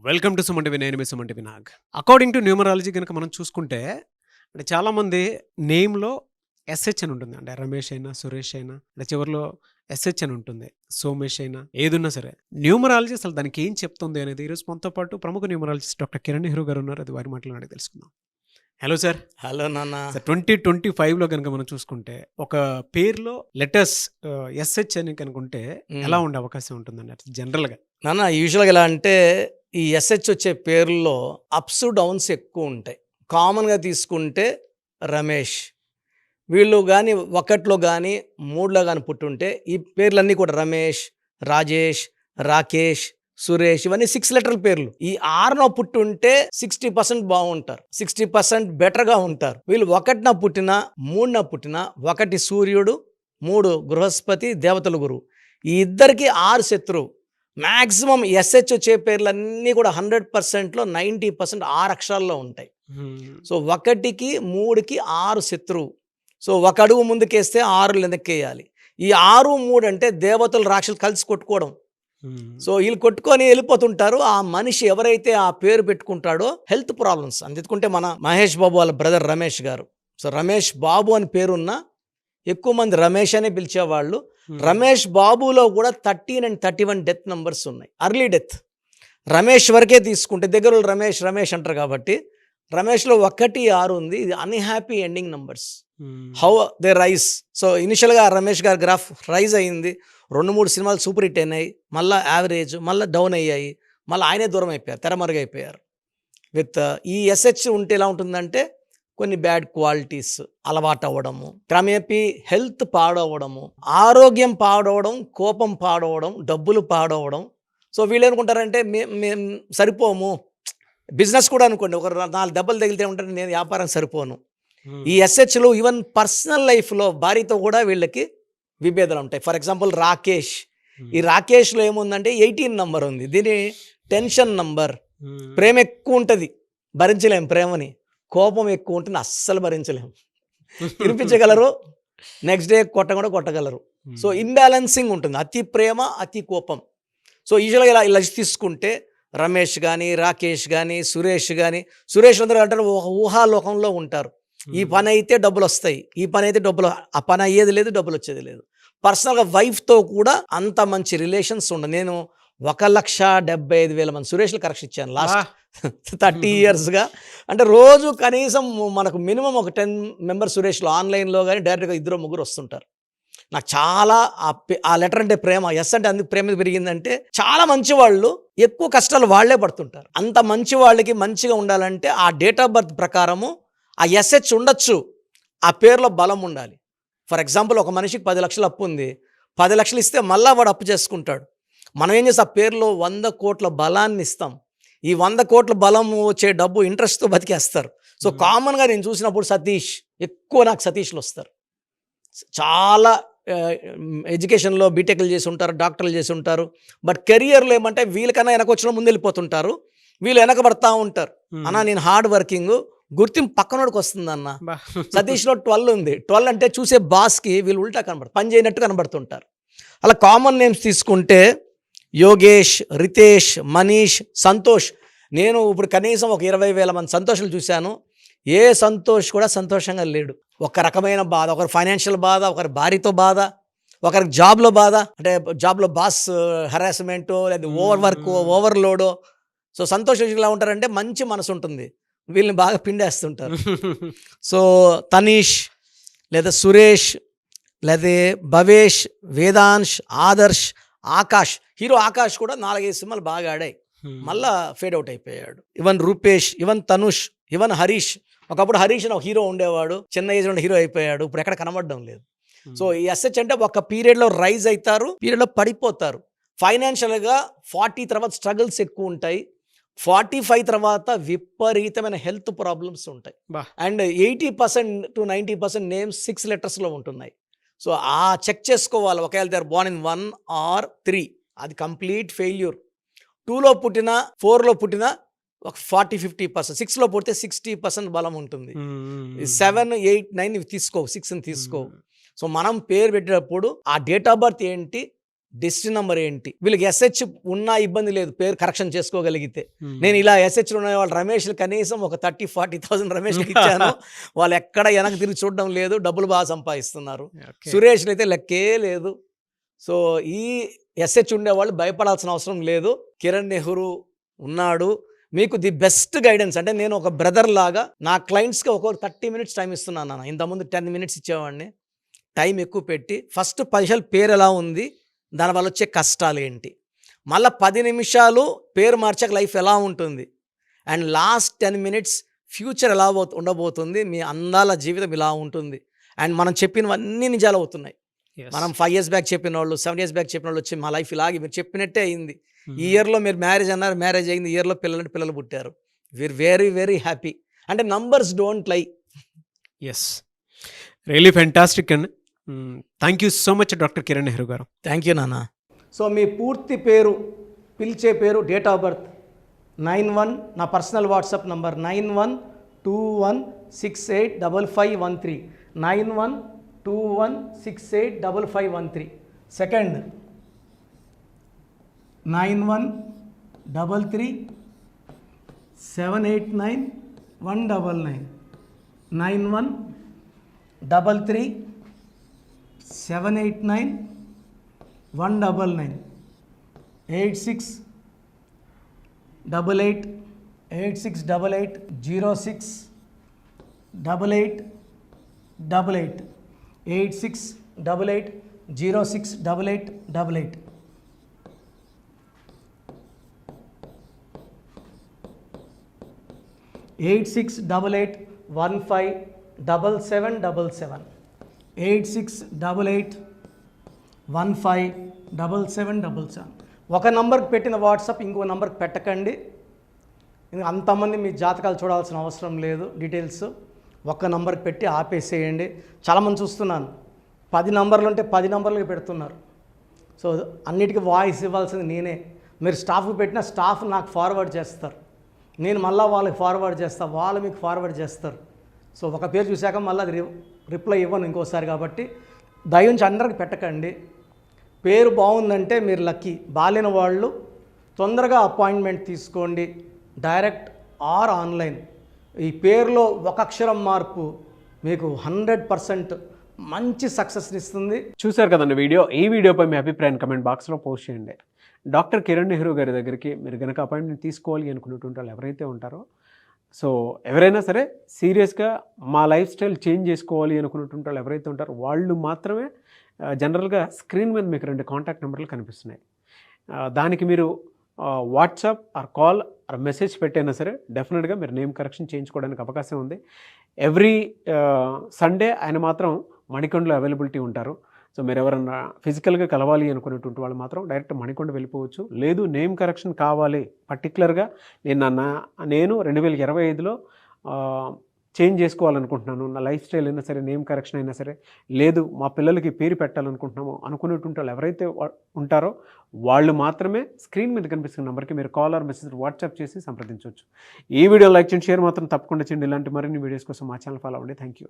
Welcome to Suman TV. నేను మీ Suman TV Nag. According to numerology కనుక మనం చూసుకుంటే అంటే చాలామంది నేమ్‌లో ఎస్‌హెచ్ అని ఉంటుంది. అంటే రమేష్ అయినా, సురేష్ అయినా అంటే చివరిలో ఎస్‌హెచ్ అని ఉంటుంది. సోమేష్ అయినా ఏదున్నా సరే. న్యూమరాలజీ అసలు దానికి ఏం చెప్తుంది అనేది ఈరోజు మనతో పాటు ప్రముఖ న్యూమరాలజిస్ట్ డాక్టర్ కిరణ్ నెహ్రూ గారు ఉన్నారు. అది వారి మాటల్లో అడిగి తెలుసుకుందాం. Hello sir. హలో నాన్న. సార్ 2025లో గనుక మనం చూసుకుంటే ఒక పేరులో లెటర్స్ ఎస్‌హెచ్ అని కనుకుంటే ఎలా ఉండే అవకాశం ఉంటుందండి అట్లా జనరల్‌గా? నాన్న యూజువల్గా ఎలా అంటే ఈ ఎస్హెచ్ వచ్చే పేర్లలో అప్స్ డౌన్స్ ఎక్కువ ఉంటాయి. కామన్గా తీసుకుంటే రమేష్, వీళ్ళు కానీ ఒకటిలో కానీ మూడులో కానీ పుట్టుంటే ఈ పేర్లన్నీ కూడా రమేష్, రాజేష్, రాకేష్, సురేష్ ఇవన్నీ 6 లెటర్ల పేర్లు. ఈ 6లో పుట్టుంటే 60% బాగుంటారు, 60% బెటర్గా ఉంటారు. వీళ్ళు ఒకటిన పుట్టిన, మూడున పుట్టిన, ఒకటి సూర్యుడు, 3 బృహస్పతి, దేవతల గురువు, ఈ ఇద్దరికి 6 శత్రువు. మ్యాక్సిమం ఎస్హెచ్ వచ్చే పేర్లన్నీ కూడా 100%లో 90% 6 అక్షరాల్లో ఉంటాయి. సో 1కి 3కి 6 శత్రువు. సో ఒక అడుగు ముందుకేస్తే 6 వెనక్కేయాలి. ఈ 6, 3 అంటే దేవతలు రాక్షసులు కలిసి కొట్టుకోవడం. సో వీళ్ళు కొట్టుకొని వెళ్ళిపోతుంటారు. ఆ మనిషి ఎవరైతే ఆ పేరు పెట్టుకుంటాడో హెల్త్ ప్రాబ్లమ్స్ అందుకుంటే మన మహేష్ బాబు వాళ్ళ బ్రదర్ రమేష్ గారు. సో రమేష్ బాబు అని పేరున్న ఎక్కువ మంది రమేష్ అనే పిలిచేవాళ్ళు. రమేష్ బాబులో కూడా 13 and 31 డెత్ నెంబర్స్ ఉన్నాయి. Early death. రమేష్ వరకే తీసుకుంటే దగ్గర రమేష్ రమేష్ అంటారు కాబట్టి రమేష్లో 1, 6 ఉంది. ఇది unhappy ending numbers. How they rise. So ఇనిషియల్గా రమేష్ గారి గ్రాఫ్ రైజ్ అయ్యింది. 2-3 సినిమాలు సూపర్ హిట్ అయినాయి, మళ్ళీ యావరేజ్, మళ్ళీ డౌన్ అయ్యాయి, మళ్ళీ ఆయనే దూరం అయిపోయారు, తెరమరుగైపోయారు. విత్ ఈ ఎస్హెచ్ ఉంటే ఎలా ఉంటుందంటే కొన్ని బ్యాడ్ క్వాలిటీస్ అలవాటు అవ్వడము, క్రమేపీ హెల్త్ పాడవడము, ఆరోగ్యం పాడవడం, కోపం పాడవడం, డబ్బులు పాడవడం. సో వీళ్ళు ఏమనుకుంటారంటే మేము సరిపోము. బిజినెస్ కూడా అనుకోండి, ఒక 4 దెబ్బలు తగిలితే ఉంటారు, నేను వ్యాపారం సరిపోను. ఈ ఎస్హెచ్లు ఈవెన్ పర్సనల్ లైఫ్లో భార్యతో కూడా వీళ్ళకి విభేదాలు ఉంటాయి. For example Rakesh. ఈ రాకేష్లో ఏముందంటే 18 నంబర్ ఉంది. దీని టెన్షన్ నంబర్. ప్రేమ ఎక్కువ ఉంటుంది, భరించలేం ప్రేమని. కోపం ఎక్కువ ఉంటుంది, అస్సలు భరించలేము. తినిపించగలరు, నెక్స్ట్ డే కూడా కొట్టగలరు. సో ఇంబ్యాలెన్సింగ్ ఉంటుంది, అతి ప్రేమ అతి కోపం. సో యూజువల్గా ఇలా తీసుకుంటే రమేష్ కానీ, రాకేష్ కానీ, సురేష్ కానీ, సురేష్ అందరూ అంటారు ఒక ఊహాలోకంలో ఉంటారు. ఈ పని అయితే డబ్బులు వస్తాయి, ఈ పని అయితే డబ్బులు, ఆ పని అయ్యేది లేదు, డబ్బులు వచ్చేది లేదు. పర్సనల్గా వైఫ్తో కూడా అంత మంచి రిలేషన్స్ ఉండదు. నేను 1,75,000 మంది సురేష్లు కరెక్షన్ ఇచ్చాను లాస్ట్ 30 ఇయర్స్గా. అంటే రోజు కనీసం మనకు మినిమం ఒక 10 మెంబర్స్ సురేష్లో ఆన్లైన్లో కానీ డైరెక్ట్గా 2-3 వస్తుంటారు. నాకు చాలా ఆ లెటర్ అంటే ప్రేమ. ఎస్ అంటే అందుకు ప్రేమ పెరిగిందంటే చాలా మంచి వాళ్ళు ఎక్కువ కష్టాలు వాళ్లే పడుతుంటారు. అంత మంచి వాళ్ళకి మంచిగా ఉండాలంటే ఆ డేట్ ఆఫ్ బర్త్ ప్రకారము ఆ ఎస్హెచ్ ఉండొచ్చు, ఆ పేరులో బలం ఉండాలి. ఫర్ ఎగ్జాంపుల్ ఒక మనిషికి 10 లక్షలు అప్పు ఉంది, 10 లక్షలు ఇస్తే మళ్ళా వాడు అప్పు చేసుకుంటాడు. మనం ఏం చేస్తాం, ఆ పేరులో 100 కోట్ల బలాన్ని ఇస్తాం. ఈ 100 కోట్ల బలం వచ్చే డబ్బు ఇంట్రెస్ట్తో బతికేస్తారు. సో కామన్గా నేను చూసినప్పుడు సతీష్, ఎక్కువ నాకు సతీష్లు వస్తారు. చాలా ఎడ్యుకేషన్లో బీటెక్లు చేసి ఉంటారు, డాక్టర్లు చేసి ఉంటారు. బట్ కెరియర్లో ఏమంటే వీళ్ళకన్నా వెనకొచ్చిన ముందు వెళ్ళిపోతుంటారు, వీళ్ళు వెనకబడతా ఉంటారు. అన్న నేను హార్డ్ వర్కింగ్, గుర్తింపు పక్కనోడికి వస్తుంది అన్న. సతీష్లో 12 ఉంది. 12 అంటే చూసే బాస్కి వీళ్ళు ఉల్టా కనబడతారు, పని చేయనట్టు కనబడుతుంటారు. అలా కామన్ నేమ్స్ తీసుకుంటే యోగేష్, రితేష్, మనీష్, సంతోష్. నేను ఇప్పుడు కనీసం ఒక 20,000 మంది సంతోషాలు చూశాను. ఏ సంతోష్ కూడా సంతోషంగా లేడు. ఒక రకమైన బాధ, ఒకరి ఫైనాన్షియల్ బాధ, ఒకరి భార్యతో బాధ, ఒకరికి జాబ్లో బాధ, అంటే జాబ్లో బాస్ హెరాస్మెంటో లేదా ఓవర్ వర్క్, ఓవర్లోడో. సో సంతోష్ ఎలా ఉంటారంటే మంచి మనసు ఉంటుంది, వీళ్ళని బాగా పిండేస్తుంటారు. సో తనీష్ లేదా సురేష్ లేదా భవేష్, వేదాంశ్, ఆదర్శ్, ఆకాష్. హీరో ఆకాష్ కూడా 4-5 సినిమాలు బాగా ఆడాయి, మళ్ళా ఫేడ్ అవుట్ అయిపోయాడు. Even Rupesh, even Tanush, even Harish. ఒకప్పుడు హరీష్ అని ఒక హీరో ఉండేవాడు, చిన్న ఏజ్ నుండి హీరో అయిపోయాడు, ఇప్పుడు ఎక్కడ కనబడడం లేదు. సో ఈ ఎస్హెచ్ అంటే ఒక పీరియడ్లో రైజ్ అవుతారు, పీరియడ్లో పడిపోతారు. ఫైనాన్షియల్గా 40 తర్వాత స్ట్రగుల్స్ ఎక్కువ ఉంటాయి, 45 తర్వాత విపరీతమైన హెల్త్ ప్రాబ్లమ్స్ ఉంటాయి. అండ్ 80% to 90% నేమ్స్ 6 లెటర్స్లో ఉంటున్నాయి. సో ఆ చెక్ చేసుకోవాలి. ఒకవేళ they are born in 1 or 3, అది కంప్లీట్ ఫెయిల్యూర్. 2లో పుట్టిన, 4లో పుట్టిన ఒక 40-50%, 6లో పుడితే 60% బలం ఉంటుంది. 7, 8, 9 తీసుకో, 6ని తీసుకో. సో మనం పేరు పెట్టేటప్పుడు ఆ డేట్ ఆఫ్ బర్త్ ఏంటి, డెస్టినీ నెంబర్ ఏంటి, వీళ్ళకి ఎస్హెచ్ ఉన్నా ఇబ్బంది లేదు పేరు కరెక్షన్ చేసుకోగలిగితే. నేను ఇలా ఎస్హెచ్లు ఉన్న వాళ్ళు రమేష్లు కనీసం ఒక 30,000-40,000 రమేష్కి ఇచ్చాను. వాళ్ళు ఎక్కడ వెనక్కి తిరిగి చూడడం లేదు, డబ్బులు బాగా సంపాదిస్తున్నారు. సురేష్లు అయితే లెక్కే లేదు. సో ఈ ఎస్హెచ్ ఉండేవాళ్ళు భయపడాల్సిన అవసరం లేదు. కిరణ్ నెహ్రూ ఉన్నాడు. మీకు ది బెస్ట్ గైడెన్స్. అంటే నేను ఒక బ్రదర్ లాగా నా క్లయింట్స్కి ఒక్కొక్క 30 minutes టైం ఇస్తున్నాను నాన్న. ఇంతకుముందు 10 minutes ఇచ్చేవాడిని. టైం ఎక్కువ పెట్టి ఫస్ట్ 10 నిమిషాలు పేరు ఎలా ఉంది, దానివల్ల వచ్చే కష్టాలు ఏంటి, మళ్ళీ 10 నిమిషాలు పేరు మార్చాక లైఫ్ ఎలా ఉంటుంది, అండ్ లాస్ట్ 10 minutes ఫ్యూచర్ ఎలా ఉండబోతుంది, మీ అందాల జీవితం ఇలా ఉంటుంది. అండ్ మనం చెప్పినవన్నీ నిజాలు అవుతున్నాయి. మనం 5 years బ్యాక్ చెప్పిన వాళ్ళు, 7 years బ్యాక్ చెప్పిన వాళ్ళు వచ్చి మా లైఫ్ ఇలాగే మీరు చెప్పినట్టే అయింది. ఈ ఇయర్లో మీరు మ్యారేజ్ అన్నారు, మ్యారేజ్ అయింది. ఈ ఇయర్లో పిల్లలు పుట్టారు. We are very very. అంటే numbers don't lie. Yes, really fantastic and thank you so much doctor Kiran Nehru garu. Thank you నాన్న. సో మీ పూర్తి పేరు, పిలిచే పేరు, డేట్ ఆఫ్ బర్త్ 91, నా పర్సనల్ వాట్సాప్ నంబర్ 9121685513, 9121685513. సెకండ్ 9133789199, 9133789199, 8688068888, 8688068888. 8688157777, 8688157777. ఒక నంబర్కి పెట్టిన వాట్సాప్ ఇంకో నంబర్కి పెట్టకండి. అంతమంది మీ జాతకాలు చూడాల్సిన అవసరం లేదు. డీటెయిల్స్ ఒక్క నంబర్కి పెట్టి ఆపేసేయండి. చాలామంది చూస్తున్నాను 10 నంబర్లు ఉంటే 10 నంబర్లకి పెడుతున్నారు. సో అన్నిటికీ వాయిస్ ఇవ్వాల్సింది నేనే. మీరు స్టాఫ్కి పెట్టిన స్టాఫ్ నాకు ఫార్వర్డ్ చేస్తారు, నేను మళ్ళీ వాళ్ళకి ఫార్వర్డ్ చేస్తాను, వాళ్ళు మీకు ఫార్వర్డ్ చేస్తారు. సో ఒక పేరు చూశాక మళ్ళీ అది రిప్లై ఇవ్వను ఇంకోసారి. కాబట్టి దయించి అందరికి పెట్టకండి. పేరు బాగుందంటే మీరు లక్కీ. బాలేని వాళ్ళు తొందరగా అపాయింట్మెంట్ తీసుకోండి, డైరెక్ట్ ఆర్ ఆన్లైన్. ఈ పేరులో ఒక అక్షరం మార్పు మీకు 100% మంచి సక్సెస్ని ఇస్తుంది. చూశారు కదండి వీడియో. ఈ వీడియోపై మీ అభిప్రాయాన్ని కమెంట్ బాక్స్లో పోస్ట్ చేయండి. డాక్టర్ కిరణ్ నెహ్రూ గారి దగ్గరికి మీరు కనుక అపాయింట్మెంట్ తీసుకోవాలి అనుకున్నటువంటి వాళ్ళు ఎవరైతే ఉంటారో, సో ఎవరైనా సరే సీరియస్గా మా లైఫ్ స్టైల్ చేంజ్ చేసుకోవాలి అనుకున్నటువంటి వాళ్ళు ఎవరైతే ఉంటారో వాళ్ళు మాత్రమే జనరల్గా స్క్రీన్ మీద మీకు 2 కాంటాక్ట్ నెంబర్లు కనిపిస్తున్నాయి. దానికి మీరు WhatsApp or call or message పెట్టైనా సరే డెఫినెట్గా మీరు నేమ్ కరెక్షన్ చేయించుకోవడానికి అవకాశం ఉంది. ఎవ్రీ సండే ఆయన మాత్రం మణికొండలో అవైలబిలిటీ ఉంటారు. సో మీరు ఎవరన్నా ఫిజికల్గా కలవాలి అనుకునేటువంటి వాళ్ళు మాత్రం డైరెక్ట్ మణికొండ వెళ్ళిపోవచ్చు. లేదు నేమ్ కరెక్షన్ కావాలి పర్టికులర్గా నేను 2025లో చేంజ్ చేసుకోవాలనుకుంటున్నాను, నా లైఫ్ స్టైల్ అయినా సరే, నేమ్ కరెక్షన్ అయినా సరే, లేదు మా పిల్లలకి పేరు పెట్టాలనుకుంటున్నాము అనుకునేటువంటి వాళ్ళు ఎవరైతే ఉంటారో వాళ్ళు మాత్రమే స్క్రీన్ మీద కనిపిస్తున్న నెంబర్కి మీరు కాల్ ఆర్ మెసేజ్ వాట్సాప్ చేసి సంప్రదించవచ్చు. ఈ వీడియో లైక్ చేయండి, షేర్ మాత్రం తప్పకుండా చేయండి. ఇలాంటి మరిన్ని వీడియోస్ కోసం మా ఛానల్ ఫాలో అవ్వండి. Thank you.